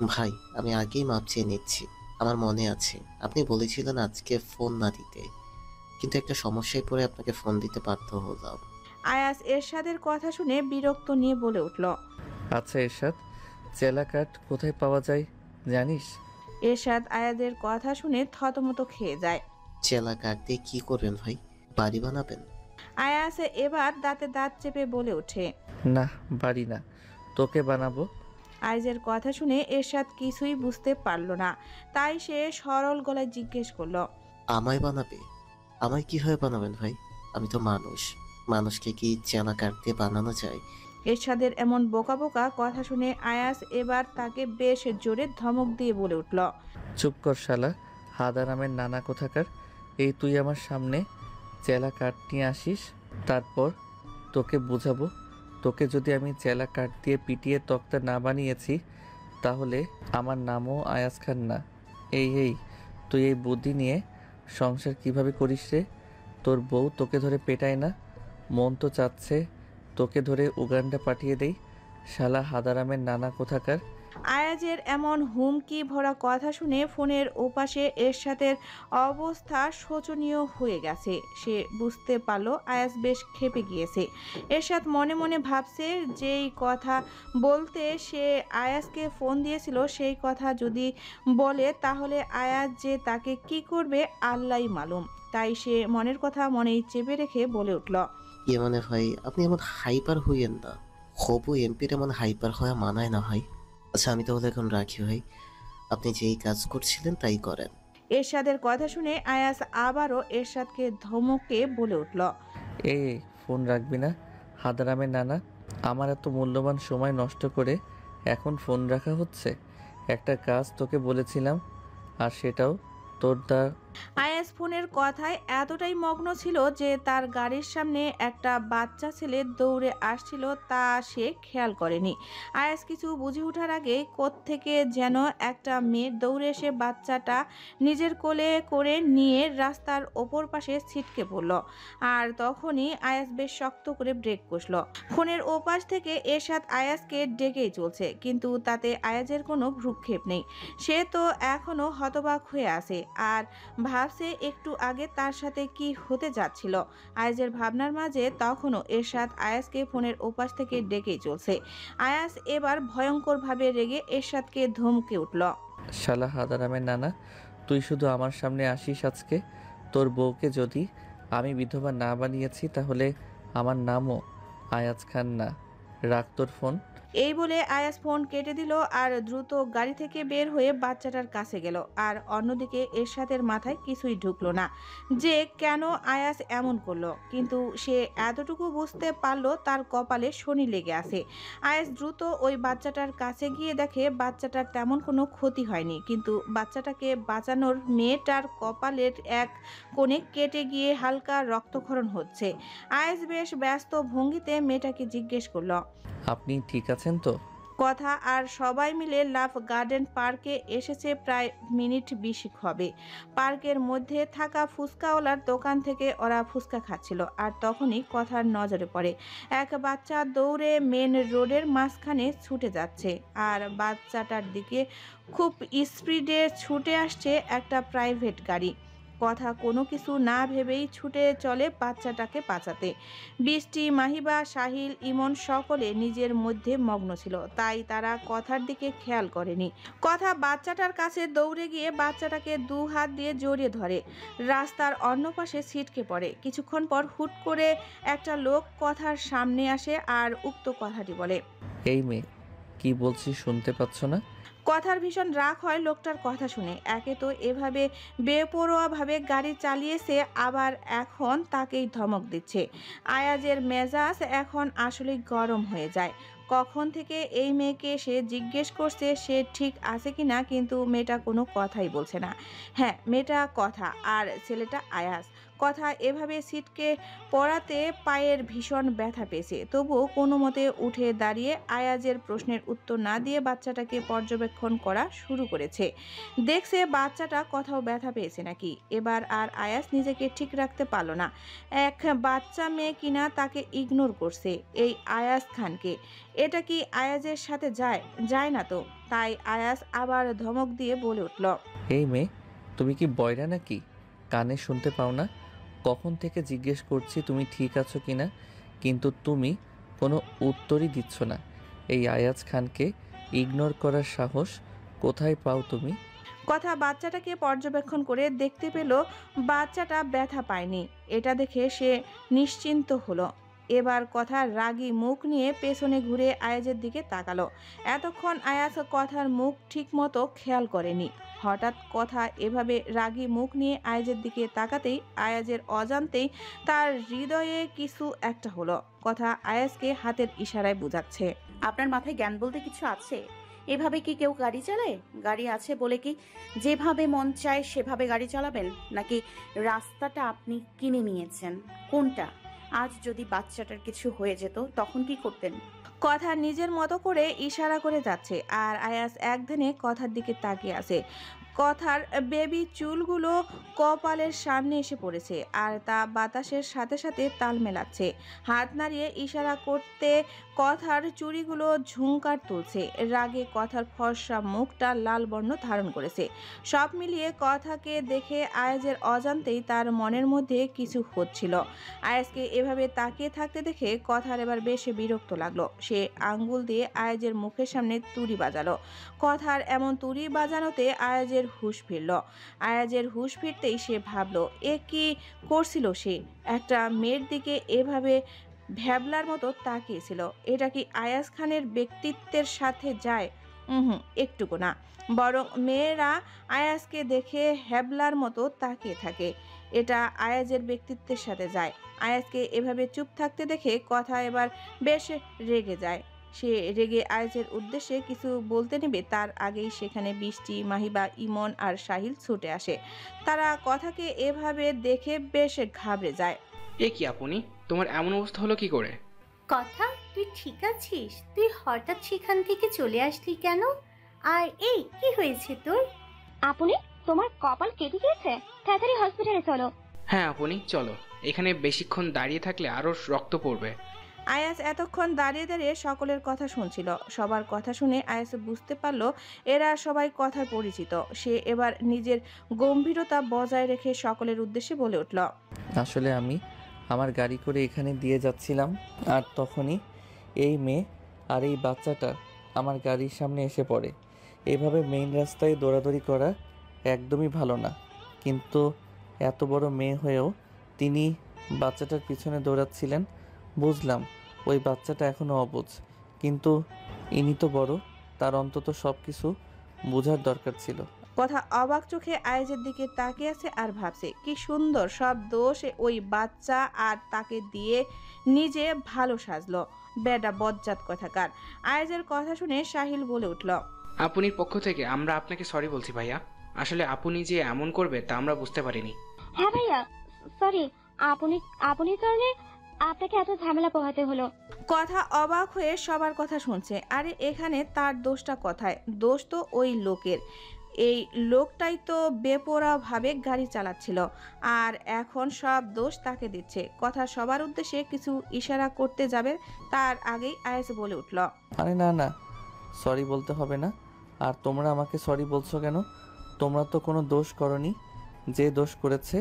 ভাই, আমি আগেই মাপ চেয়ে নিচ্ছি। আমার মনে আছে আপনি বলেছিলেন আজকে ফোন না দিতে, কিন্তু একটা সমস্যায় পড়ে আপনাকে ফোন দিতে বাধ্য হলাম। আয়াস এরশাদের কথা শুনে বিরক্ত নিয়ে বলে উঠল। আচ্ছা এরশাদ, চেলা কাঠ কোথায় পাওয়া যায় জানিস? এরশাদ আয়াদের কথা শুনে থতমত খেয়ে যায়। চেলা কাঠ দিয়ে কি করবেন ভাই? বাড়ি বানাবেন? আয়াস এবার দাঁতে দাঁত চেপে বলে ওঠে। না, বাড়ি না, তোকে বানাবো। আয়েজের কথা শুনে এরশাদ কিছুই বুঝতে পারল না, তাই সে সরল গলায় জিজ্ঞেস করলো। আমায় বানাবে? আমায় কিভাবে বানাবেন ভাই? আমি তো মানুষ। মানুষকে কি চেলা কাঠ দিয়ে বানানো যায়? এরশাদের এমন বোকা বোকা কথা শুনে আয়াস এবার তাকে বেশ জোরে ধমক দিয়ে বলে উঠল। চুপ কর শালা, হাদারামের নানা কোথাকার। এই তুই আমার সামনে চেলা কাঠ নিয়ে আসিস, তারপর তোকে বুঝাবো। তোকে যদি আমি চেলা কাঠ দিয়ে পিটিয়ে তক্তা না বানিয়েছি, তাহলে আমার নামও আয়াজ খান না। এই তুই এই বুদ্ধি নিয়ে সংসার কিভাবে করিস রে? তোর বউ তোকে ধরে পেটায় না? মন তো চাচ্ছে তোকে ধরে উগান্ডা পাঠিয়ে দেই, শালা হাদারামের নানা কোথাকার। আয়াজের এমন হুমকি ভরা কথা শুনে ফোনের ওপাশে এরশাদের অবস্থা শোচনীয় হয়ে গেছে। সে বুঝতে পারল আয়াজ বেশ ক্ষেপে গিয়েছে। এরশাদ মনে মনে ভাবছে, যেই কথা বলতে সে আয়াজকে ফোন দিয়েছিল সেই কথা যদি বলে তাহলে আয়াজ যে তাকে কি করবে আল্লাহই মালুম। তাই সে মনের কথা মনেই চেপে রেখে বলে উঠল। ইয়ে মানে ভাই, আপনি এমন হাইপার হইয়েন না। হবু এমপির এমন হাইপার হওয়া মানায় না ভাই। আচ্ছা, আমি তাহলে এখন রাখি ভাই। আপনি যেই কাজ করছিলেন তাই করেন। এরশাদের কথা শুনে আয়াজ আবারও এরশাদকে ধমকে বলে উঠল। এই ফোন রাখবি না হাদারামের নানা। আমার এত মূল্যবান সময় নষ্ট করে এখন ফোন রাখা হচ্ছে? একটা কাজ তোকে বলেছিলাম, আর সেটাও তোর আয়াস ফোনের কথায় এতটাই মগ্ন ছিল যে তার গাড়ির সামনে একটা বাচ্চা ছেলে দৌড়ে আসছিল তা সে খেয়াল করেনি। আয়াস কিছু বুঝে ওঠার আগে কোত্থেকে যেন একটা মেয়ে দৌড়ে এসে বাচ্চাটা নিজের কোলে করে নিয়ে রাস্তার ওপর পাশে ছিটকে পড়ল। আর তখনই আয়াস বেশ শক্ত করে ব্রেক কষল। ফোনের ওপাশ থেকে এরশাদ আয়াসকে ডেকেই চলছে, কিন্তু তাতে আয়াজের কোনো ভ্রুক্ষেপ নেই। সে তো এখনো হতবাক হয়ে আছে আর ভাবছে একটু আগে তার সাথে কি হতে যাচ্ছিল। আয়াজের ভাবনার মাঝে তখনও এরশাদ আয়াসকে ফোনের ওপাশ থেকে ডেকেই চলছে। আয়াস এবার ভয়ঙ্করভাবে রেগে এরশাদকে ধমকে উঠল। শালা হাদারামের নানা, তুই শুধু আমার সামনে আসিস আজকে। তোর বউকে যদি আমি বিধবা না বানিয়েছি তাহলে আমার নামও আয়াজ খান না। রাখ তোর ফোন। এই বলে আয়াস ফোন কেটে দিল আর দ্রুত গাড়ি থেকে বের হয়ে বাচ্চাটার কাছে গেল। আর অন্যদিকে এরশাদের মাথায় কিছুই ঢুকলো না যে কেন আয়াস এমন করলো, কিন্তু সে এতটুকু বুঝতে পারলো তার কপালে শনি লেগে আছে। আয়াস দ্রুত ওই বাচ্চাটার কাছে গিয়ে দেখে বাচ্চাটার তেমন কোনো ক্ষতি হয়নি, কিন্তু বাচ্চাটাকে বাঁচানোর মেয়েটার কপালের এক কোণে কেটে গিয়ে হালকা রক্তক্ষরণ হচ্ছে। আয়াস বেশ ব্যস্ত ভঙ্গিতে মেয়েটাকে জিজ্ঞেস করলো। আপনি ঠিক আছেন তো? কথা আর সবাই মিলে লাভ গার্ডেন পার্কে এসেছে প্রায় মিনিট 20 হবে। পার্কের মধ্যে থাকা ফুচকাওয়ালার দোকান থেকে ওরা ফুচকা খাচ্ছিল, আর তখনই কথার নজরে পড়ে এক বাচ্চা দৌড়ে মেন রোডের মাঝখানে ছুটে যাচ্ছে, আর বাচ্চাটার দিকে খুব স্পিডে ছুটে আসছে একটা প্রাইভেট গাড়ি। কথা কোনো কিছু না ভেবেই ছুটে চলে বাচ্চাটাকে বাঁচাতে। বৃষ্টি, মাহিবা, সাহিল, ইমন সকলে নিজের মধ্যে মগ্ন ছিল, তাই তারা কথার দিকে খেয়াল করেনি। কথা বাচ্চাটার কাছে দৌড়ে গিয়ে বাচ্চাটাকে দু হাত দিয়ে জড়িয়ে ধরে রাস্তার অন্য পাশে ছিটকে পড়ে। কিছুক্ষণ পর হুট করে একটা লোক কথার সামনে আসে আর উক্ত কথাটি বলে। এই মেয়ে, কি বলছি শুনতে পাচ্ছ না? কথার ভীষণ রাগ হয় লোকটার কথা শুনে। একে তো এভাবে বেপরোয়াভাবে গাড়ি চালিয়েছে, আবার এখন তাকেই ধমক দিচ্ছে। আয়াজের মেজাজ এখন আসলেই গরম হয়ে যায়। কখন থেকে এই মেয়েকে সে জিজ্ঞেস করছে সে ঠিক আছে কিনা, কিন্তু মেয়েটা কোনো কথাই বলছে না। হ্যাঁ, মেয়েটা কথা আর ছেলেটা আয়াজ। কথা এভাবে সিটকে পড়াতে পায়ের ভীষণ ব্যথা পেয়েছে, তবুও কোনো মতে উঠে দাঁড়িয়ে আয়াজের প্রশ্নের উত্তর না দিয়ে বাচ্চাটাকে পর্যবেক্ষণ করা শুরু করেছে। দেখছে বাচ্চাটা কোথাও ব্যথা পেয়েছে নাকি। এবার আর আয়াজ নিজেকে ঠিক রাখতে পারল না। এক বাচ্চা মেয়ে কিনা তাকে ইগনোর করছে এই আয়াজ খানকে। এটা কি আয়াজের সাথে যায়? যায় না তো। তাই আয়াজ আবার ধমক দিয়ে বলে উঠল, এই মেয়ে, তুমি কি বয়রা নাকি? কানে শুনতে পাও না? কখন থেকে জিজ্ঞেস করছি তুমি ঠিক আছো কিনা, কিন্তু তুমি কোনো উত্তরই দিচ্ছ না। এই আয়াজ খানকে ইগনোর করার সাহস কোথায় পাও তুমি? কথা বাচ্চাটাকে পর্যবেক্ষণ করে দেখতে পেল বাচ্চাটা ব্যথা পায়নি। এটা দেখে সে নিশ্চিন্ত হলো। এবার কথা রাগী মুখ নিয়ে পেছনে ঘুরে আয়াজের দিকে তাকালো। এতক্ষণ আয়াজ কথার মুখ ঠিক মতো খেয়াল করেনি। হঠাৎ কথা এভাবে রাগী মুখ নিয়ে আয়াজের দিকে তাকাতেই আয়াজের অজান্তেই তার হৃদয়ে কিছু একটা হলো। কথা আয়াজকে হাতের ইশারায় বোঝাচ্ছে, আপনার মাথায় জ্ঞান বলতে কিছু আছে? এভাবে কি কেউ গাড়ি চালায়? গাড়ি আছে বলে কি যেভাবে মন চায় সেভাবে গাড়ি চালাবেন? নাকি রাস্তাটা আপনি কিনে নিয়েছেন? কোনটা? আজ যদি বাচ্চাটার কিছু হয়ে যেত তখন কি করতেন? কথা নিজের মতো করে ইশারা করে যাচ্ছে আর আয়াস একধানে কথার দিকে তাকিয়ে আছে। কথার বেবি চুলগুলো কপালের সামনে এসে পড়েছে আর তা বাতাসের সাথে সাথে তাল মেলাচ্ছে। হাত নাড়িয়ে ইশারা করতে কথার চুড়িগুলো ঝুংকার তুলছে। রাগে কথার ফর্সা মুখটা লাল বর্ণ ধারণ করেছে। সব মিলিয়ে কথাকে দেখে আয়াজের অজান্তেই তার মনের মধ্যে কিছু হচ্ছিল। আয়াজকে এভাবে তাকিয়ে থাকতে দেখে কথার এবার বেশ বিরক্ত লাগলো। সে আঙ্গুল দিয়ে আয়াজের মুখের সামনে তুড়ি বাজালো। কথার এমন তুড়ি বাজানোতে আয়াজের হুঁশ ফিরল। আয়াজের হুঁশ ফিরতেই সে ভাবলো, এ কি করছিল সে? একটা মেয়ের দিকে এভাবে ভ্যাবলার মতো তাকিয়েছিল। এটা কি আয়াজ খানের ব্যক্তিত্বের সাথে যায়? একটুকু না। বরং মেয়েরা আয়াজকে দেখে হ্যাবলার মতো তাকিয়ে থাকে, এটা আয়াজের ব্যক্তিত্বের সাথে যায়। আয়াজকে এভাবে চুপ থাকতে দেখে কথা এবার বেশ রেগে যায়। সে রেগে আয়াজের উদ্দেশ্যে কিছু বলতে নেবে তার আগেই সেখানে বৃষ্টি, মাহিবা, ইমন আর সাহিল ছুটে আসে। তারা কথাকে এভাবে দেখে বেশ ঘাবড়ে যায়। এ কি আপনি, তোমার এমন অবস্থা হলো কি করে? কথা, তুই ঠিক আছিস? তুই হঠাৎ সেখান থেকে চলে আসলি কেন? আর এই কি হয়েছে তোর? আপনি, তোমার কপাল কেটে গিয়েছে, তাড়াতাড়ি হসপিটালে চলো। হ্যাঁ আপনি, চলো। এখানে বেশিক্ষণ দাঁড়িয়ে থাকলে আরো রক্ত পড়বে। আয়াস এতক্ষণ দাঁড়িয়ে দাঁড়িয়ে সকলের কথা শুনছিল। সবার কথা শুনে আয়াস বুঝতে পারল এরা সবাই কথার পরিচিত। সে এবার নিজের গম্ভীরতা বজায় রেখে সকলের উদ্দেশ্যে বলে উঠল, আসলে আমি আমার গাড়ি করে এখানে দিয়ে যাচ্ছিলাম, আর তখনই এই মেয়ে আর এই বাচ্চাটা আমার গাড়ির সামনে এসে পড়ে। এভাবে মেইন রাস্তায় দৌড়াদৌড়ি করা একদমই ভালো না, কিন্তু এত বড় মেয়ে হয়েও তিনি বাচ্চাটার পিছনে দৌড়াচ্ছিলেন। বুঝলাম ওই বাচ্চাটা এখনও অবুঝ, কিন্তু ইনি তো বড়, তার অন্তত সব কিছু বোঝার দরকার ছিল। কথা অবাক চোখে আয়াজের দিকে তাকিয়ে আছে আর ভাবছে কি সুন্দর সব দোষ ওই বাচ্চা, আর তাকে দিয়ে নিজে ভালো সাজলো। বেডা বজ্জাত কথাকার। আয়াজের কথা শুনে সাহিল বলে উঠল, আপনির পক্ষ থেকে আমরা আপনাকে সরি বলছি ভাইয়া। আসলে আপনি যে এমন করবে তা আমরা বুঝতে পারিনি। হ্যাঁ ভাইয়া, সরি, আপনি কারণে আপনাকে এত ঝামেলা পোহাতে হলো। কথা অবাক হয়ে সবার কথা শুনছে। আরে এখানে তার দোষটা কোথায়? দোষ তো ওই লোকের। এই লোকটাই তো বেপরোয়াভাবে গাড়ি চালাচ্ছিল, আর এখন সব দোষ তাকে দিচ্ছে। কথা সবার উদ্দেশ্যে কিছু ইশারা করতে যাবে তার আগেই আয়াস বলে উঠল, আরে না না, সরি বলতে হবে না। আর তোমরা আমাকে সরি বলছো কেন? তোমরা তো কোনো দোষ করনি। যে দোষ করেছে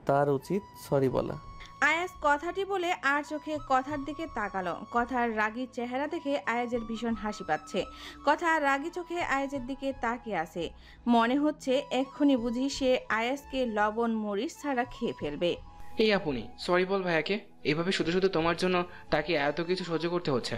তার উচিত সরি বলা। আয়াস কথাটি বলে আর চোখে কথার দিকে তাকালো। কথার রাগী চেহারা দেখে আয়াজের ভীষণ হাসি পাচ্ছে। কথা রাগী চোখে আয়াজের দিকে তাকিয়ে আছে। মনে হচ্ছে এক্ষুনি বুঝি সে আয়াসকে লবণ মরিচ ছাড়া খেয়ে ফেলবে। এই আপনি সরি বল ভাইয়াকে। এভাবে শুধু শুধু তোমার জন্য তাকে এত কিছু সহ্য করতে হচ্ছে।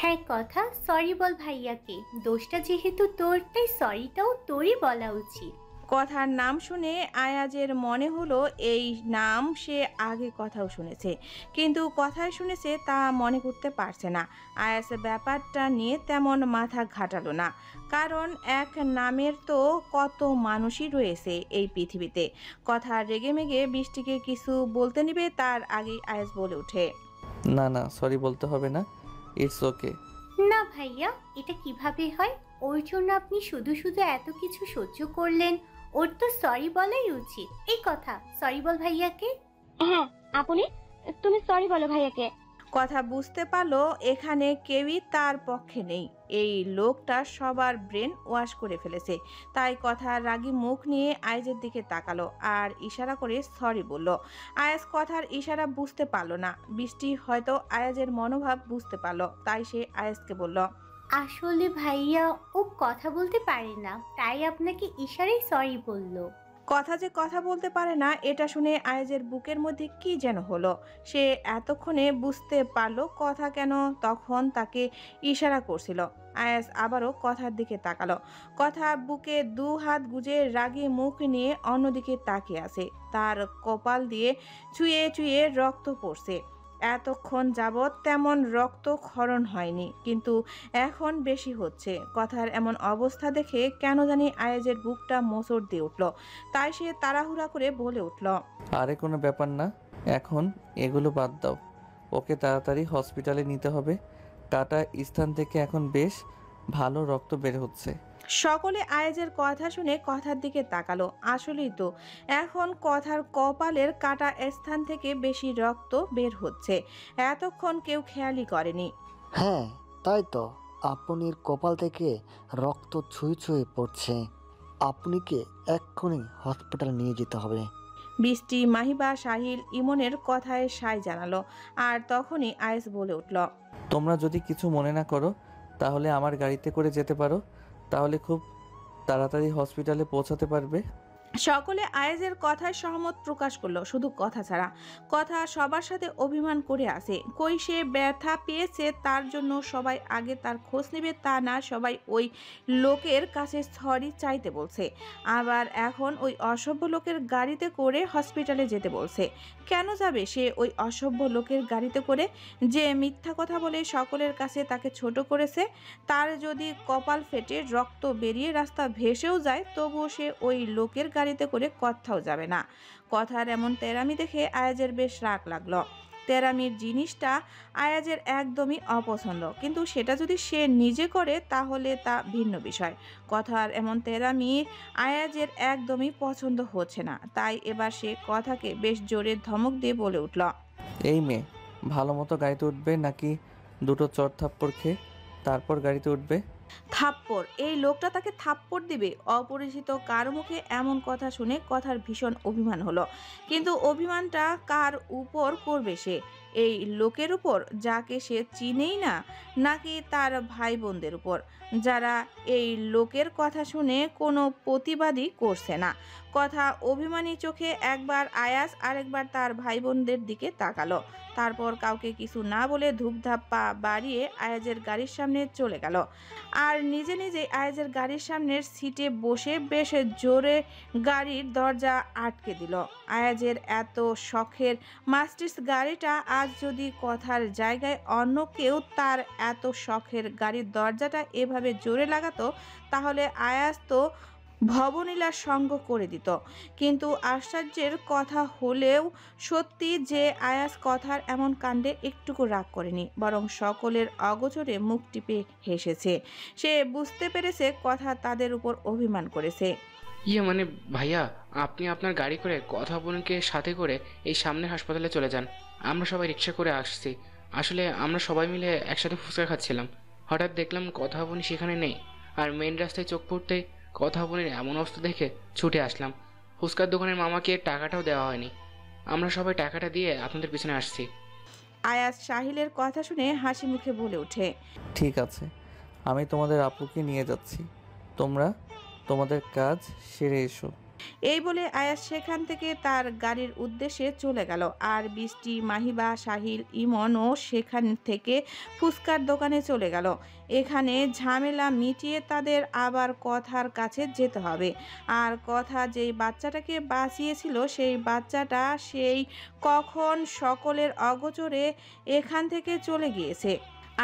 হ্যাঁ কথা, সরি বল ভাইয়াকে। দোষটা যেহেতু তোর, তাই সরিটাও তোরই বলা উচিত। কথার নাম শুনে আয়াজের মনে হলো এই নাম সে আগে কথাও শুনেছে, কিন্তু কথায় শুনেছে তা মনে করতে পারছে না। আয়াজ ব্যাপারটা নিয়ে তেমন মাথা ঘাটালো না, কারণ এক নামের তো কত মানুষই রয়েছে এই পৃথিবীতে। কথা রেগে মেগে বৃষ্টিকে কিছু বলতে নিবে তার আগেই আয়াজ বলে ওঠে, না না, সরি বলতে হবে না, ইটস ওকে। না ভাইয়া, এটা কিভাবে হয়? ওর জন্য আপনি শুধু শুধু এত কিছু সহ্য করলেন, ওর তো সরি বলাই উচিত। এই কথা, সরি বল ভাইয়াকে। হ্যাঁ আপনি, তুমি সরি বলো ভাইয়াকে। কথা বুঝতে পারলো এখানে কেউই তার পক্ষে নেই। এই লোকটা সবার ব্রেন ওয়াশ করে ফেলেছে। তাই কথা রাগী মুখ নিয়ে আয়াজের দিকে তাকালো আর ইশারা করে সরি বলল। আয়াজ কথার ইশারা বুঝতে পারলো না। বৃষ্টি হয়তো আয়াজের মনোভাব বুঝতে পারলো, তাই সে আয়াজকে বলল, আসলে ভাইয়া ও কথা বলতে পারে না, তাই আপনাকে ইশারায় সরি বললো। কথা যে কথা বলতে পারে না এটা শুনে আয়াজের বুকের মধ্যে কি যেন হলো। সে এতক্ষণে বুঝতে পারলো কথা কেন তখন তাকে ইশারা করছিল। আয়াজ আবারও কথার দিকে তাকালো। কথা বুকে দু হাত গুজে রাগী মুখ নিয়ে অন্যদিকে তাকিয়ে আছে। তার কপাল দিয়ে চুয়ে চুয়ে রক্ত পড়ছে। এতক্ষণ যাবৎ তেমন রক্তক্ষরণ হয়নি, কিন্তু এখন বেশি হচ্ছে। কথার এমন অবস্থা দেখে কেন জানি আয়াজের বুকটা মোচড় দিয়ে উঠল। তাই সে তাড়াহুড়া করে বলে উঠল, আরে কোনো ব্যাপার না, এখন এগুলো বাদ দাও, ওকে তাড়াতাড়ি হসপিটালে নিতে হবে। কাটা স্থান থেকে এখন বেশ ভালো রক্ত বের হচ্ছে। সকলে আয়াজের কথা শুনে কথার দিকে তাকালো। আসলেই তো, এখন কথার কপালের কাটা স্থান থেকে বেশি রক্ত বের হচ্ছে। এতক্ষণ কেউ খেয়ালই করেনি। হ্যাঁ তাই তো, আপনির কপাল থেকে রক্ত ছুঁয়ে ছুঁয়ে পড়ছে। আপনিকে এক্ষুনি হসপিটাল নিয়ে যেতে হবে। বৃষ্টি, মাহিবা, সাহিল, ইমনের কথায় সায় জানালো। আর তখনই আয়েস বলে উঠল, তোমরা যদি কিছু মনে না করো তাহলে আমার গাড়িতে করে যেতে পারো, তাহলে খুব তাড়াতাড়ি হসপিটালে পৌঁছাতে পারবে। সকলে আয়েজের কথায় সহমত প্রকাশ করলো, শুধু কথা ছাড়া। কথা সবার সাথে অভিমান করে আসে। কই সে ব্যথা পেয়েছে তার জন্য সবাই আগে তার খোঁজ নেবে তা না, সবাই ওই লোকের কাছে সরি চাইতে বলছে। আবার এখন ওই অসভ্য লোকের গাড়িতে করে হসপিটালে যেতে বলছে। কেন যাবে সে ওই অসভ্য লোকের গাড়িতে করে, যে মিথ্যা কথা বলে সকলের কাছে তাকে ছোট করেছে? তার যদি কপাল ফেটে রক্ত বেরিয়ে রাস্তা ভেসেও যায় তবুও সে ওই লোকের গাড়িতে করে কোথাও যাবে না। কথার এমন তেরামি দেখে আয়াজের বেশ রাগ লাগলো। তেরামির জিনিসটা আয়াজের একদমই অপছন্দ, কিন্তু সেটা যদি সে নিজে করে তাহলে তা ভিন্ন বিষয়। কথার এমন তেরামি আয়াজের একদমই পছন্দ হচ্ছে না। তাই এবার সে কথাকে বেশ জোরে ধমক দিয়ে বলে উঠল, এই মেয়ে, ভালো মতো গাড়িতে উঠবে নাকি দুটো চড় থাপ্পড় খেয়ে তারপর গাড়িতে উঠবে? থাপ্পড়? এই লোকটা তাকে থাপ্পড় দিবে? অপরিচিত কারো মুখে এমন কথা শুনে কথার ভীষণ অভিমান হলো। কিন্তু অভিমানটা কার উপর করবে সে? এই লোকের উপর যাকে সে চিনেই না, নাকি তার ভাই বোনদের উপর যারা এই লোকের কথা শুনে কোনো প্রতিবাদই করছে না? কথা অভিমানী চোখে একবার আয়াস আরেকবার তার ভাই বোনদের দিকে তাকালো। তারপর কাউকে কিছু না বলে ধূপধাপ পা বাড়িয়ে আয়াজের গাড়ির সামনে চলে গেল। আর নিজে নিজে আয়াজের গাড়ির সামনের সিটে বসে বেশ জোরে গাড়ির দরজা আটকে দিল। আয়াজের এত শখের মাস্টিস গাড়িটা আজ যদি কথার জায়গায় অন্য কেউ তার এত শখের গাড়ির দরজাটা এভাবে জোরে লাগাতো তাহলে আয়াজ তো ভবনীলার সঙ্গ করে দিত। কিন্তু আশ্চর্যের কথা হলেও সত্যি যে আয়াজ কথার এমন কাণ্ডে একটুকু রাগ করেনি, বরং সকলের অগোচরে মুখ টিপে হেসেছে। সে বুঝতে পেরেছে কথা তাদের উপর অভিমান করেছে। মানে ভাইয়া, আপনি আপনার গাড়ি করে কথা বোনকে সাথে করে এই সামনের হাসপাতালে চলে যান। আমরা সবাই রিক্সা করে আসছি। আসলে আমরা সবাই মিলে একসাথে ফুচকা খাচ্ছিলাম, হঠাৎ দেখলাম কথা বোন সেখানে নেই। আর মেইন রাস্তায় চোখ পড়তেই কথা বোনের এমন অবস্থা দেখে ছুটে আসলাম। ফুচকার দোকানের মামাকে টাকাটাও দেওয়া হয়নি, আমরা সবাই টাকাটা দিয়ে আপনাদের পিছনে আসছি। আয়াজ সাহিলের কথা শুনে হাসি মুখে বলে ওঠে, ঠিক আছে, আমি তোমাদের আপুকে নিয়ে যাচ্ছি, তোমরা তোমাদের কাজ সেরে এসো। এই বলে আয়াস সেখান থেকে তার গাড়ির উদ্দেশ্যে চলে গেল। আর বৃষ্টি, মাহিবা, সাহিল, ইমনও সেখান থেকে ফুচকার দোকানে চলে গেল। এখানে ঝামেলা মিটিয়ে তাদের আবার কথার কাছে যেতে হবে। আর কথা যেই বাচ্চাটাকে বাঁচিয়েছিল সেই বাচ্চাটা সেই কখন সকলের অগোচরে এখান থেকে চলে গিয়েছে।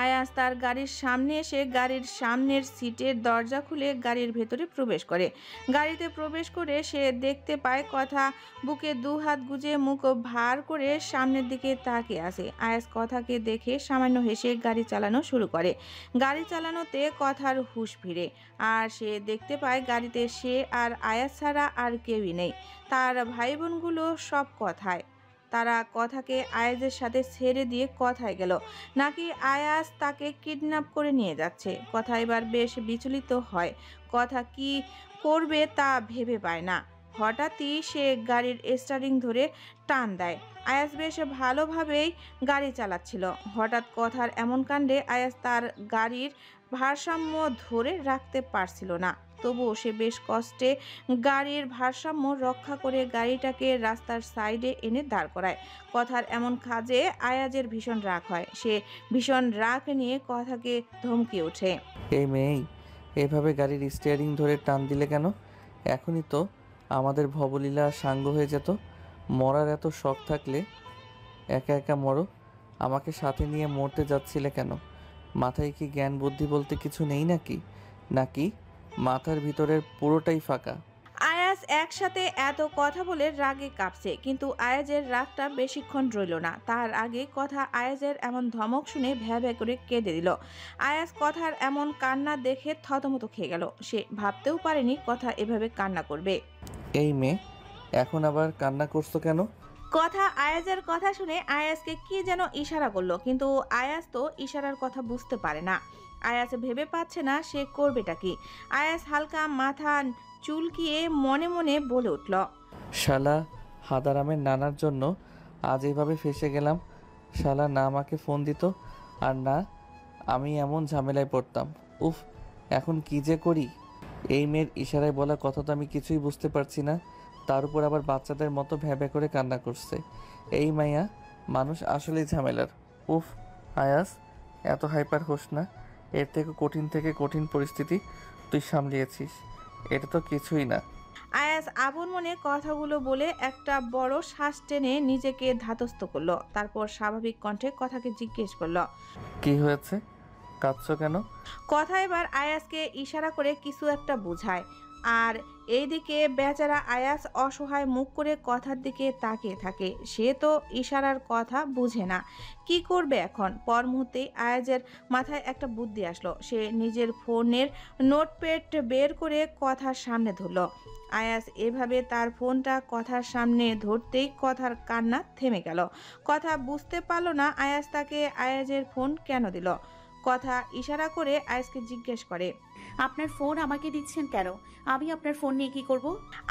আয়াস তার গাড়ির সামনে এসে গাড়ির সামনের সিটের দরজা খুলে গাড়ির ভেতরে প্রবেশ করে। গাড়িতে প্রবেশ করে সে দেখতে পায় কথা বুকে দুহাত গুজে মুখ ভার করে সামনের দিকে তাকিয়ে আছে। আয়াস কথাকে দেখে সামান্য হেসে গাড়ি চালানো শুরু করে। গাড়ি চালানোতে কথার হুঁশ ফিরে আর সে দেখতে পায় গাড়িতে সে আর আয়াস ছাড়া আর কেউই নেই। তার ভাই বোনগুলো সব কথায়। তারা কথাকে আয়াজের সাথে ছেড়ে দিয়ে কথায় গেল নাকি আয়াজ তাকে কিডন্যাপ করে নিয়ে যাচ্ছে। কথা এবার বেশ বিচলিত হয়। কথা কি করবে তা ভেবে পায় না। হঠাৎই সে গাড়ির স্টারিং ধরে টান দেয়। আয়াজ বেশ ভালোভাবেই গাড়ি চালাচ্ছিল। হঠাৎ কথার এমন কাণ্ডে আয়াজ তার গাড়ির ভারসাম্য ধরে রাখতে পারছিল না। তবুও সে বেশ কষ্টে গাড়ির ভারসাম্য রক্ষা করে গাড়িটাকে রাস্তার সাইডে এনে দাঁড় করায়। কথার এমন কাজে আয়াজের ভীষণ রাগ হয়। সে ভীষণ রাগ নিয়ে কথাকে ধমকে ওঠে। এই মেয়ে, এভাবে গাড়ির স্টিয়ারিং ধরে টান দিলে কেন? এখনই তো আমাদের ভবলীলা সাঙ্গ হয়ে যেত। মরার এত শখ থাকলে একা একা মরো। আমাকে সাথে নিয়ে মরতে যাচ্ছিলে কেন? মাথায় কি জ্ঞান বুদ্ধি বলতে কিছু নেই নাকি মাথার ভিতরের পুরোটাই ফাঁকা? আয়াজ একসাথে এত কথা বলে রাগে কাঁপছে, কিন্তু আয়াজের রাগটা বেশিক্ষণ রইল না। তার আগে কথা আয়াজের এমন ধমক শুনে ভ্যা ভ্যা করে কেঁদে দিল। আয়াজ কথার এমন কান্না দেখে থতমত খেয়ে গেল। সে ভাবতেও পারেনি কথা এভাবে কান্না করবে। এই মেয়ে, এখন আবার কান্না করছো কেন? কথা আয়াজের কথা শুনে আয়াজকে কি যেন ইশারা করলো, কিন্তু আয়াজ তো ইশারার কথা বুঝতে পারে না। আয়াজ ভেবে পাচ্ছে না সে করবেটা কি। আয়াজ হালকা মাথা চুলকিয়ে মনে মনে বলে উঠল, শালা হাদারামের নানার জন্য আজ এইভাবে ফেসে গেলাম। শালা না আমাকে ফোন দিত আর না আমি এমন ঝামেলায় পড়তাম। উফ, এখন কি যে করি? এই মেয়ের ইশারায় বলা কথা তো আমি কিছুই বুঝতে পারছি না। তার উপর আবার বাচ্চাদের মতো ভ্যাভ্যা করে কান্না করছে। এই মাইয়া মানুষ আসলেই ঝামেলার। উফ, আয়াস এত হাইপার হোস না। এর থেকে কঠিন পরিস্থিতি তুই সামলিয়েছিস। এটা তো কিছুই না। আয়াজ আপন মনে কথাগুলো বলে একটা বড় শ্বাস টেনে নিজেকে ধাতস্থ করলো। তারপর স্বাভাবিক কণ্ঠে কথাকে জিজ্ঞেস করলো, কি হয়েছে? কাঁদছো কেন? কথা এবার আয়াজকে ইশারা করে কিছু একটা বোঝায়। আর এইদিকে বেচারা আয়াজ অসহায় মুখ করে কথার দিকে তাকিয়ে থাকে। সে তো ইশারার কথা বুঝে না, কি করবে এখন। পর মুহূর্তেই আয়াজের মাথায় একটা বুদ্ধি আসলো। সে নিজের ফোনের নোটপ্যাড বের করে কথার সামনে ধরলো। আয়াজ এভাবে তার ফোনটা কথার সামনে ধরতেই কথার কান্না থেমে গেল। কথা বুঝতে পারলো না আয়াজ তাকে আয়াজের ফোন কেন দিল। কথা ইশারা করে আয়াজকে জিজ্ঞেস করে, আপনার ফোন আমাকে দিচ্ছেন কেন? আমি আপনার ফোন নিয়ে কি করব?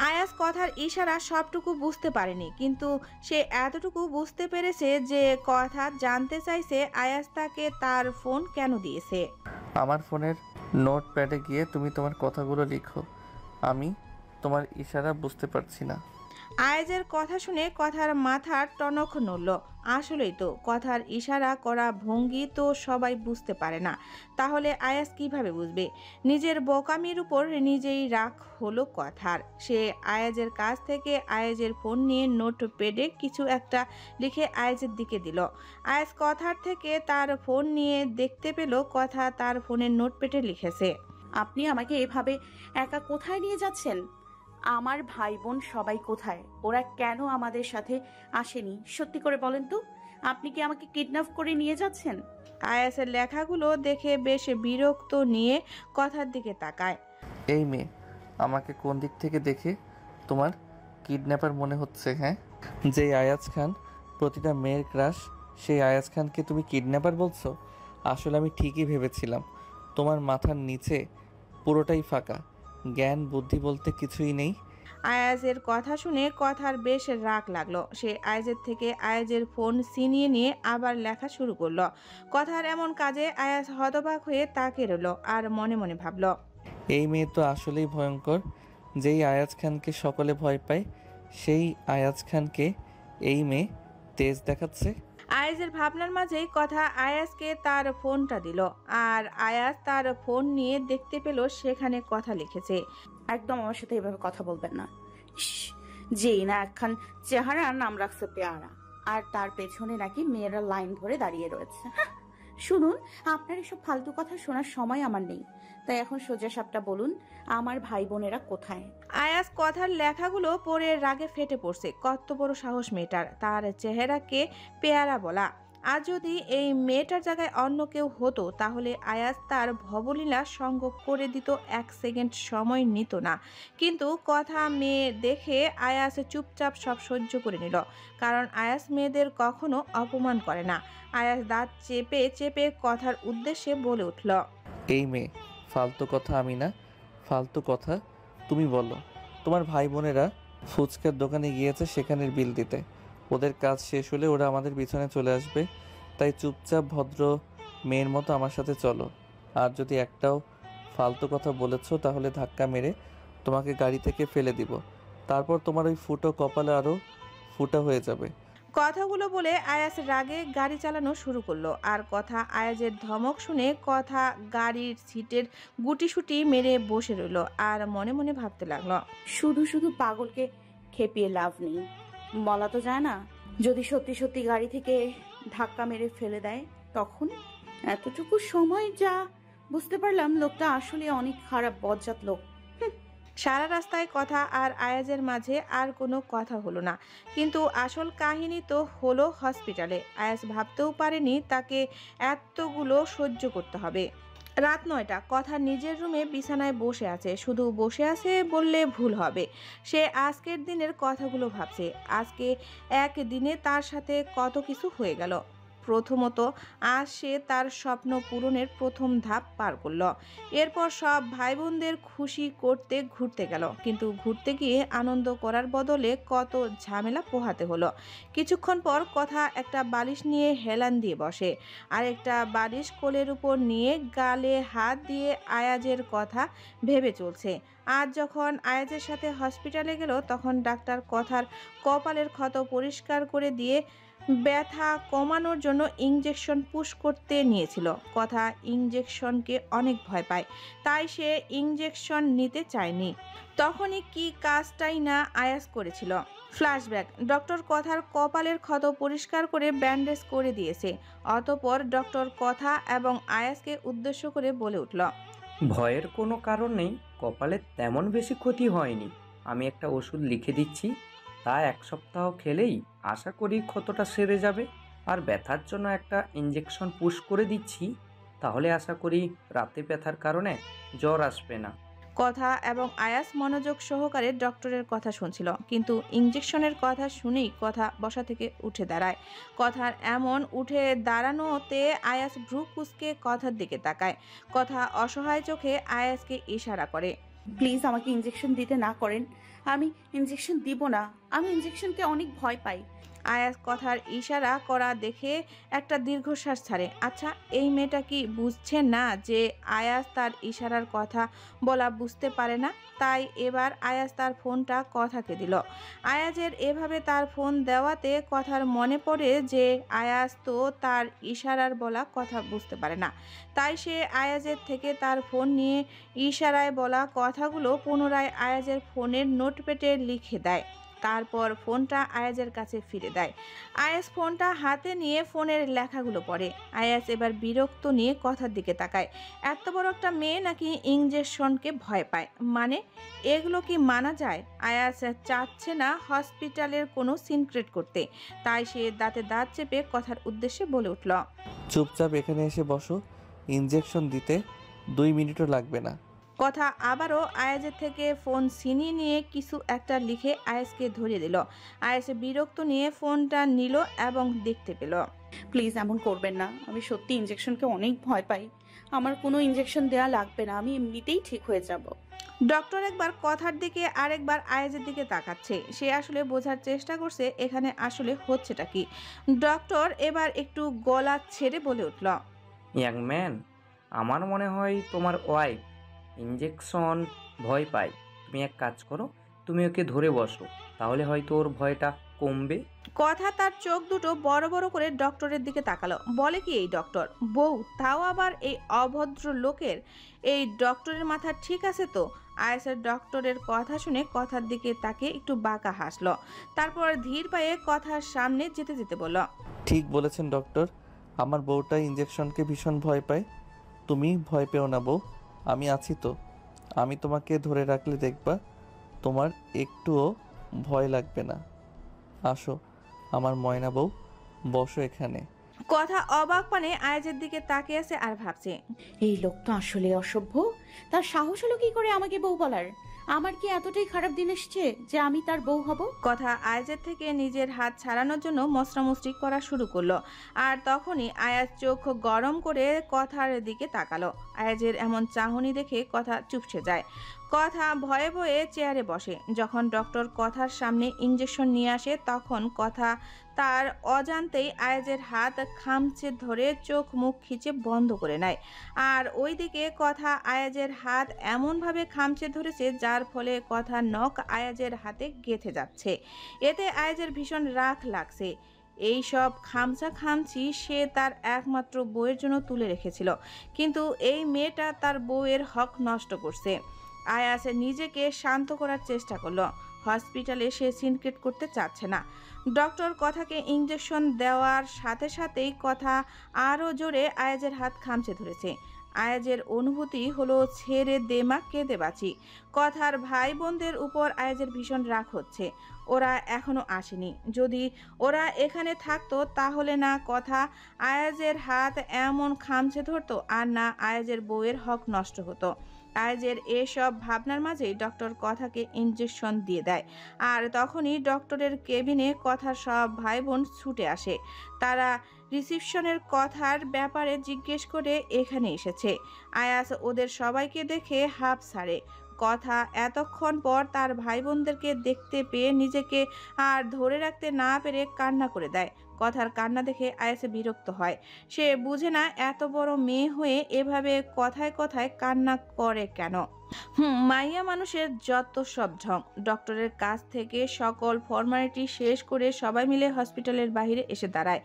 আয়াজ কথার ইশারা সবটুকু বুঝতে পারেনি, কিন্তু সে এতটুকু বুঝতে পেরেছে যে কথা জানতে চাইছে আয়াজ তাকে তার ফোন কেন দিয়েছে। আমার ফোনের নোটপ্যাডে গিয়ে তুমি তোমার কথাগুলো লিখো। আমি তোমার ইশারা বুঝতে পারছি না। আয়াজের কথা শুনে কথার মাথার টনক নড়ল। আসলেই তো, কথার ইশারা করা ভঙ্গি তো সবাই বুঝতে পারে না, তাহলে আয়াজ কিভাবে বুঝবে? নিজের বোকামির উপর নিজেই রাগ হলো কথার। সে আয়াজের কাছ থেকে আয়াজের ফোন নিয়ে নোটপ্যাডে কিছু একটা লিখে আয়াজের দিকে দিল। আয়াজ কথার থেকে তার ফোন নিয়ে দেখতে পেল কথা তার ফোনের নোটপ্যাডে লিখেছে, আপনি আমাকে এভাবে একা কোথায় নিয়ে যাচ্ছেন? আমার ভাই বোন সবাই কোথায়? ওরা কেন আমাদের সাথে আসেনি? সত্যি করে বলেন তো, আপনি কি আমাকে কিডন্যাপ করে নিয়ে যাচ্ছেন? আয়াসের লেখাগুলো দেখে বেশ বিরক্ত নিয়ে কথার দিকে তাকায়। এই মেয়ে, আমাকে কোন দিক থেকে দেখে তোমার কিডন্যাপার মনে হচ্ছে? হ্যাঁ, যেই আয়াজ খান প্রতিটা মেয়ের ক্রাশ, সেই আয়াজ খানকে তুমি কিডন্যাপার বলছো? আসলে আমি ঠিকই ভেবেছিলাম তোমার মাথার নিচে পুরোটাই ফাঁকা, জ্ঞান বুদ্ধি বলতে কিছুই নেই। আয়াজের কথা শুনে কথার বেশ রাগ লাগলো। সে আয়াজের থেকে আয়াজের ফোন ছিনিয়ে নিয়ে আবার লেখা শুরু করলো। কথার এমন কাজে আয়াজ হতবাক হয়ে তাকিয়ে রইল আর মনে মনে ভাবল, এই মেয়ে তো আসলেই ভয়ঙ্কর। যেই আয়াজ খানকে সকলে ভয় পায়, সেই আয়াজ খানকে এই মেয়ে তেজ দেখাচ্ছে। আয়াজের ভাবনার মাঝেই কথা আয়াজকে তার ফোনটা দিল, আর আয়াজ তার ফোন নিয়ে দেখতে পেল সেখানে কথা লিখেছে। একদম আমার সাথে এভাবে কথা বলবেন না। ইস, যেই না একখান চেহারার নাম রাখছে পেয়ারা, আর তার পেছনে নাকি মেয়েরা লাইন ধরে দাঁড়িয়ে রয়েছে। হাহ, শুনুন, আপনার এসব ফালতু কথা শোনার সময় আমার নেই, তাই এখন সোজা সাপটা বলুন, আমার ভাই বোনেরা কোথায়? আয়াজ কথার লেখাগুলো পড়ে রাগে ফেটে পড়ছে। কত বড় সাহস মেয়েটার, তার চেহারাকে পেয়ারা বলা। আর যদি এই মেয়েটার জায়গায় অন্য কেউ হতো তাহলে আয়াজ তার ভবলীলা সঙ্গ করে দিত, 1 সেকেন্ড সময় নিত না। কিন্তু কথা মেয়ে দেখে আয়াজ চুপচাপ সব সহ্য করে নিল, কারণ আয়াজ মেয়েদের কখনো অপমান করে না। আয়াজ দাঁত চেপে চেপে কথার উদ্দেশ্যে বলে উঠল, এই মেয়ে, ফালতু কথা আমি না, ফালতু কথা তুমি বলো। তোমার ভাই বোনেরা ফুচকার দোকানে গিয়েছে সেখানের বিল দিতে। ওদের কাজ শেষ হলে ওরা আমাদের পিছনে চলে আসবে, তাই চুপচাপ ভদ্র মেয়ের মতো আমার সাথে চলো। আর যদি একটাও ফালতু কথা বলেছো তাহলে ধাক্কা মেরে তোমাকে গাড়ি থেকে ফেলে দিব, তারপর তোমার ওই ফুটো কপালে আরও ফুটা হয়ে যাবে। কথাগুলো বলে আয়াজ রাগে গাড়ি চালানো শুরু করলো। আর কথা আয়াজের ধমক শুনে কথা গাড়ির সিটের গুটিসুটি মেরে বসে রইল, আর মনে মনে ভাবতে লাগলো, শুধু শুধু পাগলকে খেপিয়ে লাভ নেই। বলা তো যায় না, যদি সত্যি সত্যি গাড়ি থেকে ধাক্কা মেরে ফেলে দেয় তখন? এতটুকু সময় যা বুঝতে পারলাম লোকটা আসলে অনেক খারাপ বজ্জাত লোক। সারা রাস্তায় কথা আর আয়াজের মাঝে আর কোনো কথা হলো না। কিন্তু আসল কাহিনী তো হলো হসপিটালে। আয়াজ ভাবতেও পারেনি তাকে এতগুলো সহ্য করতে হবে। রাত 9টা, কথা নিজের রুমে বিছানায় বসে আছে। শুধু বসে আছে বললে ভুল হবে, সে আজকের দিনের কথাগুলো ভাবছে। আজকে একদিনে তার সাথে কত কিছু হয়ে গেল। প্রথমত, আজ সে তার স্বপ্ন পূরণের প্রথম ধাপ পার করল। এরপর সব ভাই বোনদের খুশি করতে ঘুরতে গেল, কিন্তু ঘুরতে গিয়ে আনন্দ করার বদলে কত ঝামেলা পোহাতে হলো। কিছুক্ষণ পর কথা একটা বালিশ নিয়ে হেলান দিয়ে বসে, আর একটা বালিশ কোলের উপর নিয়ে গালে হাত দিয়ে আয়াজের কথা ভেবে চলছে। আজ যখন আয়াজের সাথে হসপিটালে গেল তখন ডাক্তার কথার কপালের ক্ষত পরিষ্কার করে দিয়ে ব্যথা কমানোর জন্য ইঞ্জেকশন পুশ করতে নিয়েছিল। কথা ইঞ্জেকশনকে অনেক ভয় পায়, তাই সে ইঞ্জেকশন নিতে চায়নি। তখনই কি কাজটাই না আয়াজ করেছিল। ফ্ল্যাশব্যাক, ডক্টর কথার কপালের ক্ষত পরিষ্কার করে ব্যান্ডেজ করে দিয়েছে। অতঃপর ডক্টর কথা এবং আয়াজকে উদ্দেশ্য করে বলে উঠল, ভয়ের কোনো কারণ নেই, কপালে তেমন বেশি ক্ষতি হয়নি। আমি একটা ওষুধ লিখে দিচ্ছি, তা 1 সপ্তাহ খেলেই আশা করি ক্ষতটা সেরে যাবে। আর ব্যথার জন্য একটা ইঞ্জেকশন পুশ করে দিচ্ছি, তাহলে আশা করি রাতে ব্যথার কারণে জ্বর আসবে না। কথা এবং আয়াস মনোযোগ সহকারে ডক্টরের কথা শুনছিল, কিন্তু ইঞ্জেকশনের কথা শুনেই কথা বসা থেকে উঠে দাঁড়ায়। কথার এমন উঠে দাঁড়ানোতে আয়াস ভ্রু কুঁচকে কথার দিকে তাকায়। কথা অসহায় চোখে আয়াসকে ইশারা করে, প্লিজ আমাকে ইঞ্জেকশন দিতে না করেন, আমি ইঞ্জেকশন দিব না, আমি ইঞ্জেকশনকে অনেক ভয় পাই। আয়াস কথার ইশারা করা দেখে একটা দীর্ঘশ্বাস ছাড়ে। আচ্ছা, এই মেয়েটা কি বুঝছে না যে আয়াস তার ইশারার কথা বলা বুঝতে পারে না? তাই এবার আয়াস তার ফোনটা কথাকে দিল। আয়াজের এভাবে তার ফোন দেওয়াতে কথার মনে পড়ে যে আয়াস তো তার ইশারার বলা কথা বুঝতে পারে না। তাই সে আয়াজের থেকে তার ফোন নিয়ে ইশারায় বলা কথাগুলো পুনরায় আয়াজের ফোনের নোটপ্যাডে লিখে দেয়। তারপর ফোনটা আয়াজের কাছে ফিরে দেয়। আয়াজ ফোনটা হাতে নিয়ে ফোনের লেখাগুলো পড়ে। আয়াজ এবার বিরক্ত নিয়ে কথার দিকে তাকায়। এত বড় একটা মেয়ে নাকি ইঞ্জেকশনকে ভয় পায়? মানে এগুলো কি মানা যায়? আয়াজ চাচ্ছে না হসপিটালের কোনো সিনক্রেট করতে, তাই সে দাঁতে দাঁত চেপে কথার উদ্দেশ্যে বলে উঠল, চুপচাপ এখানে এসে বসো, ইঞ্জেকশন দিতে 2 মিনিটও লাগবে না। কথা আবারও আয়াজের থেকে ফোন ছিনিয়ে নিয়ে কিছু একটা লিখে আয়াজকে ধরিয়ে দিল। আয়াজ বিরক্ত নিয়ে ফোনটা নিল এবং দেখতে পেল, প্লিজ এমন করবেন না, আমি সত্যি ইঞ্জেকশনকে অনেক ভয় পাই, আমার কোনো ইঞ্জেকশন দেওয়া লাগবে না, আমি এমনিতেই ঠিক হয়ে যাব। ডক্টর একবার কথার দিকে আরেকবার আয়াজের দিকে তাকাচ্ছে। সে আসলে বোঝার চেষ্টা করছে এখানে আসলে হচ্ছেটা কি। ডক্টর এবার একটু গলা ছেড়ে বলে উঠল, ইয়াং ম্যান, আমার মনে হয় তোমার ওয়াইফ ইঞ্জেকশন ভয় পায়, তুমি এক কাজ করো, তুমি ওকে ধরে বসো, তাহলে হয়তো ওর ভয়টা কমবে। কথা তার চোখ দুটো বড় বড় করে ডক্টরের দিকে তাকালো। বলে কি এই ডক্টর? বউ, তাও আবার এই অভদ্র লোকের। এই ডক্টরের মাথা ঠিক আছে তো? আয়েসের ডক্টরের কথা শুনে কথার দিকে তাকে একটু বাঁকা হাসলো, তারপর ধীর পায়ে কথার সামনে যেতে যেতে বলল, ঠিক বলেছেন ডক্টর, আমার বউটা ইঞ্জেকশনকে ভীষণ ভয় পায়। তুমি ভয় পেও না বউ, আমি আছি তো। আমি তোমাকে ধরে রাখলে দেখবা তোমার একটুও ভয় লাগবে না। আসো আমার ময়না বউ, বসো এখানে। কথা অবাক পানে আয়েজের দিকে তাকিয়ে আছে আর ভাবছে, এই লোকটা আসলে অসভ্য। তার সাহস হলো কি করে আমাকে বউ বলার? আমার কি এতটাই খারাপ দিন এসছে যে আমি তার বউ হব? কথা আয়াজের থেকে নিজের হাত ছাড়ানোর জন্য মশরামশরি করা শুরু করলো। আর তখনই আয়াজ চোখ গরম করে কথার দিকে তাকালো। আয়াজের এমন চাহনি দেখে কথা চুপসে যায়। কথা ভয়ে ভয়ে চেয়ারে বসে। যখন ডক্টর কথার সামনে ইঞ্জেকশন নিয়ে আসে তখন কথা তার অজান্তেই আয়াজের হাত খামচে ধরে চোখ মুখ খিচে বন্ধ করে নেয়। আর ওইদিকে কথা আয়াজের হাত এমনভাবে খামচে ধরেছে যার ফলে কথা নখ আয়াজের হাতে গেঁথে যাচ্ছে। এতে আয়াজের ভীষণ রাগ লাগছে। এই সব খামচা খামচি সে তার একমাত্র বউয়ের জন্য তুলে রেখেছিল, কিন্তু এই মেয়েটা তার বউয়ের হক নষ্ট করছে। আয়াজ নিজেকে শান্ত করার চেষ্টা করলো। হসপিটালে সে সিনক্রেট করতে চাচ্ছে না। ডক্টর কথাকে ইঞ্জেকশন দেওয়ার সাথে সাথেই কথা আরও জোরে আয়াজের হাত খামচে ধরেছে। আয়াজের অনুভূতি হলো ছেড়ে দে মা, কেঁদে বাঁচি। কথার ভাই বোনদের উপর আয়াজের ভীষণ রাগ হচ্ছে। ওরা এখনো আসেনি। যদি ওরা এখানে থাকতো তাহলে না কথা আয়াজের হাত এমন খামচে ধরতো, আর না আয়াজের বউয়ের হক নষ্ট হতো। আয়াজের এসব ভাবনার মাঝেই ডক্টর কথাকে ইঞ্জেকশন দিয়ে দেয়। আর তখনই ডক্টরের কেবিনে কথার সব ভাই বোন ছুটে আসে। তারা রিসিপশনের কথার ব্যাপারে জিজ্ঞেস করে এখানে এসেছে। আয়াজ ওদের সবাইকে দেখে হাঁপ ছাড়ে। কথা এতক্ষণ পর তার ভাই বোনদেরকে দেখতে পেয়ে নিজেকে আর ধরে রাখতে না পেরে কান্না করে দেয়। কথার কান্না দেখে আয়াসে বিরক্ত হয়। সে বুঝে না এত বড় মেয়ে হয়ে এভাবে কথায় কথায় কান্না করে কেন। মাইয়া মানুষের যত সব ঢং। ডক্টরের কাছ থেকে সকল ফর্মালিটি শেষ করে সবাই মিলে হসপিটালের বাইরে এসে দাঁড়ায়।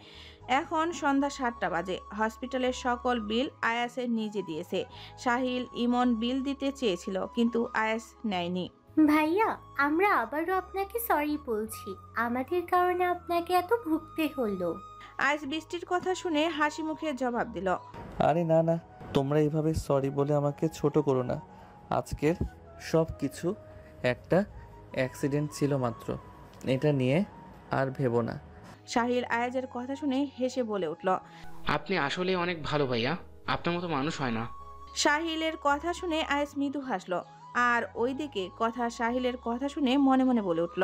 এখন সন্ধ্যা 7টা বাজে। হসপিটালের সকল বিল আয়াসে নিজে দিয়েছে। সাহিল ইমন বিল দিতে চেয়েছিল কিন্তু আয়াস নেয়নি। ভাইয়া, আমরা আবারও আপনাকে সরি বলছি, আমাদের কারণে আপনাকে এত ভুগতে হলো। আয়াস বৃষ্টির কথা শুনে হাসি মুখে জবাব দিল, আরে না না, তোমরা এইভাবে সরি বলে আমাকে ছোট করো না। আজকের সব কিছু একটা অ্যাক্সিডেন্ট ছিল মাত্র, এটা নিয়ে আর ভেবো না। সাহিল আয়াজের কথা শুনে হেসে বলে উঠল, আপনি আসলে অনেক ভালো ভাইয়া, আপনার মতো মানুষ হয় না। সাহিলের কথা শুনে আয়াস মৃদু হাসলো। আর ওইদিকে কথা সাহিলের কথা শুনে মনে মনে বলে উঠল,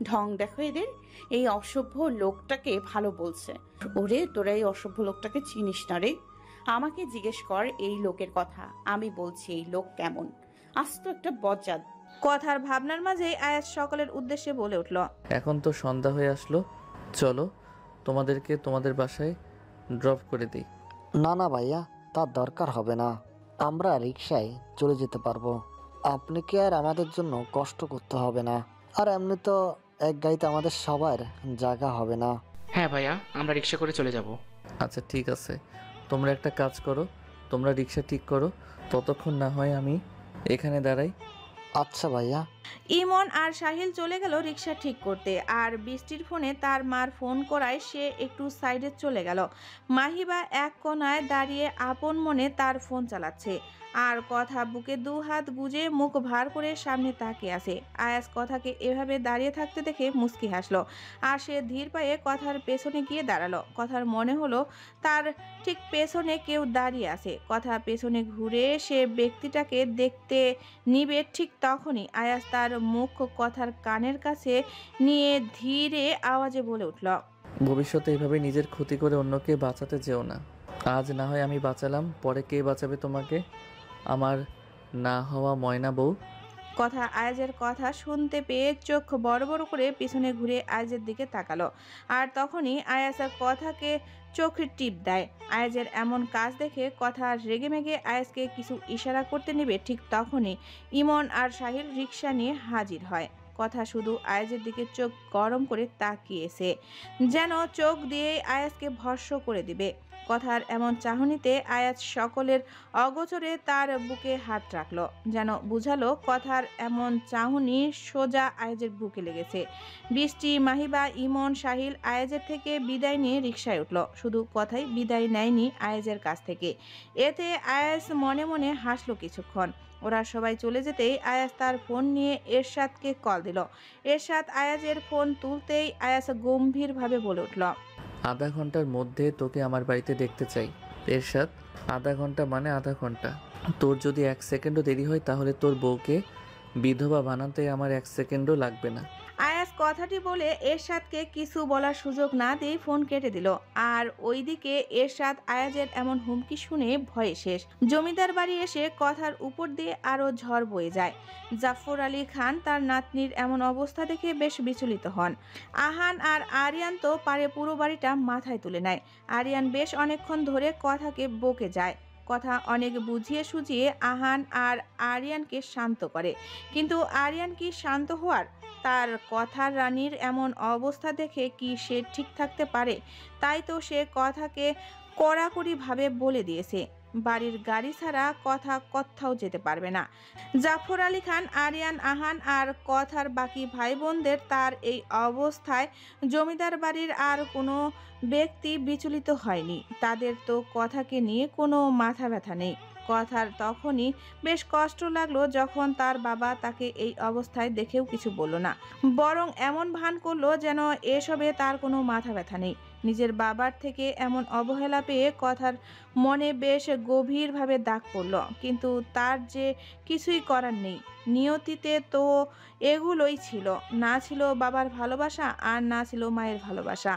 ঢং দেখো এদের। এই অসভ্য লোকটাকে ভালো বলছে। ওরে, তোরা এই অসভ্য লোকটাকে চিনিস না রে। আমাকে জিজ্ঞেস কর এই লোকের কথা, আমি বলছি এই লোক কেমন। আস্ত একটা বজ্জাত। কথার ভাবনার মাঝেই আয়াস সকলের উদ্দেশ্যে বলে উঠল, এখন তো সন্ধ্যা হয়ে আসলো, চলো তোমাদেরকে তোমাদের বাসায় ড্রপ করে দিই। না না ভাইয়া, তার দরকার হবে না, আমরা রিকশায় চলে যেতে পারবো। আপনি কি আর আমাদের জন্য কষ্ট করতে হবে না। আর এমনি তো এক গাড়িতে আমাদের সবার জায়গা হবে না। হ্যাঁ ভাইয়া, আমরা রিক্সা করে চলে যাব। আচ্ছা ঠিক আছে, তোমরা একটা কাজ করো, তোমরা রিক্সা ঠিক করো, ততক্ষণ না হয় আমি এখানে দাঁড়াই। আচ্ছা ভাইয়া। ইমন আর সাহিল চলে গেল রিক্সা ঠিক করতে। আর বৃষ্টির ফোনে তার মার ফোন করায় সে একটু সাইডে চলে গেল। মাহিবা এক কোনায় দাঁড়িয়ে আপন মনে তার ফোন চালাচ্ছে। আর কথা বুকে 2 হাত গুজে মুখ ভার করে সামনে তাকিয়ে আছে। আয়াস কথাকে এভাবে দাঁড়িয়ে থাকতে দেখে মুচকি হাসলো। আর সে ধীর পায়ে কথার পেছনে গিয়ে দাঁড়ালো। কথার মনে হলো তার ঠিক পেছনে কেউ দাঁড়িয়ে আছে। কথা পেছনে ঘুরে সে ব্যক্তিটাকে দেখতে নিবে, ঠিক তখনই আয়াস তার মুখ কথার কানের কাছে নিয়ে ধীরে আওয়াজে বলে উঠল, ভবিষ্যতে এইভাবে নিজের ক্ষতি করে অন্যকে বাঁচাতে যেও না। আজ না হয় আমি বাঁচালাম, পরে কে বাঁচাবে তোমাকে, আমার না হওয়া ময়না বউ? কথা আয়াজের কথা শুনতে পেয়ে চোখ বড় বড় করে পিছনে ঘুরে আয়াজের দিকে তাকালো। আর তখনই আয়াজ কথাকে চোখ টিপ দেয়। আয়াজের এমন কাজ দেখে কথা রেগেমেগে আয়াজকে কিছু ইশারা করতে নেবে, ঠিক তখনই ইমন আর সাহিল রিকশা নিয়ে হাজির হয়। কথা শুধু আয়াজের দিকে চোখ গরম করে তাকিয়েছে, যেন চোখ দিয়ে আয়াজকে ভস্ম করে দিবে। কথার এমন চাহনিতে আয়াজ সকলের অগোচরে তার বুকে হাত রাখলো, যেন বুঝালো কথার এমন চাহনি সোজা আয়াজের বুকে লেগেছে। বৃষ্টি, মাহিবা, ইমন, সাহিল আয়াজের থেকে বিদায় নিয়ে রিকশায় উঠল। শুধু কথাই বিদায় নেয়নি আয়াজের কাছ থেকে। এতে আয়াজ মনে মনে হাসলো কিছুক্ষণ। ওরা সবাই চলে যেতেই আয়াজ তার ফোন নিয়ে এরশাদকে কল দিল। এরশাদ আয়াজের ফোন তুলতেই আয়াজ গম্ভীরভাবে বলে উঠল, আধা ঘন্টার মধ্যে তোকে আমার বাড়িতে দেখতে চাই। এরশাদ, আধা ঘন্টা মানে আধা ঘন্টা। তোর যদি 1 সেকেন্ডও দেরি হয় তাহলে তোর বউকে বিধবা বানাতে আমার 1 সেকেন্ডও লাগবে না। আয়াজ কথাটি বলে এরশাদকে কিছু বলার সুযোগ না দিয়ে ফোন কেটে দিল। আর ওইদিকে এরশাদ আয়াজের এমন হুমকি শুনে ভয়ে শেষ। জমিদার বাড়ি এসে কথার উপর দিয়ে আরো ঝড় বয়ে যায়। জাফর আলী খান তার নাতনির এমন অবস্থা দেখে বেশ বিচলিত হন। আহান আর আরিয়ান তো পারে পুরো বাড়িটা মাথায় তুলে নেয়। আরিয়ান বেশ অনেকক্ষণ ধরে কথাকে বকে যায়। কথা অনেক বুঝিয়ে সুঝিয়ে আহান আর আরিয়ানকে শান্ত করে, কিন্তু আরিয়ান কি শান্ত হওয়ার? তার কথার রানীর এমন অবস্থা দেখে কি সে ঠিক থাকতে পারে? তাই তো সে কথাকে কড়াকড়িভাবে বলে দিয়েছে, বাড়ির গাড়ি ছাড়া কথা কোথাও যেতে পারবে না। জাফর আলী খান, আরিয়ান, আহান আর কথার বাকি ভাই বোনদের তার এই অবস্থায় জমিদার বাড়ির আর কোনো ব্যক্তি বিচলিত হয়নি। তাদের তো কথাকে নিয়ে কোনো মাথা ব্যথা নেই। কথার তখনই বেশ কষ্ট লাগলো যখন তার বাবা তাকে এই অবস্থায় দেখেও কিছু বলল না, বরং এমন ভান করলো যেন এসবে তার কোনো মাথা ব্যথা নেই। নিজের বাবার থেকে এমন অবহেলা পেয়ে কথার মনে বেশ গভীরভাবে দাগ পড়ল, কিন্তু তার যে কিছুই করার নেই। নিয়তিতে তো এগুলোই ছিল, না ছিল বাবার ভালোবাসা আর না ছিল মায়ের ভালোবাসা।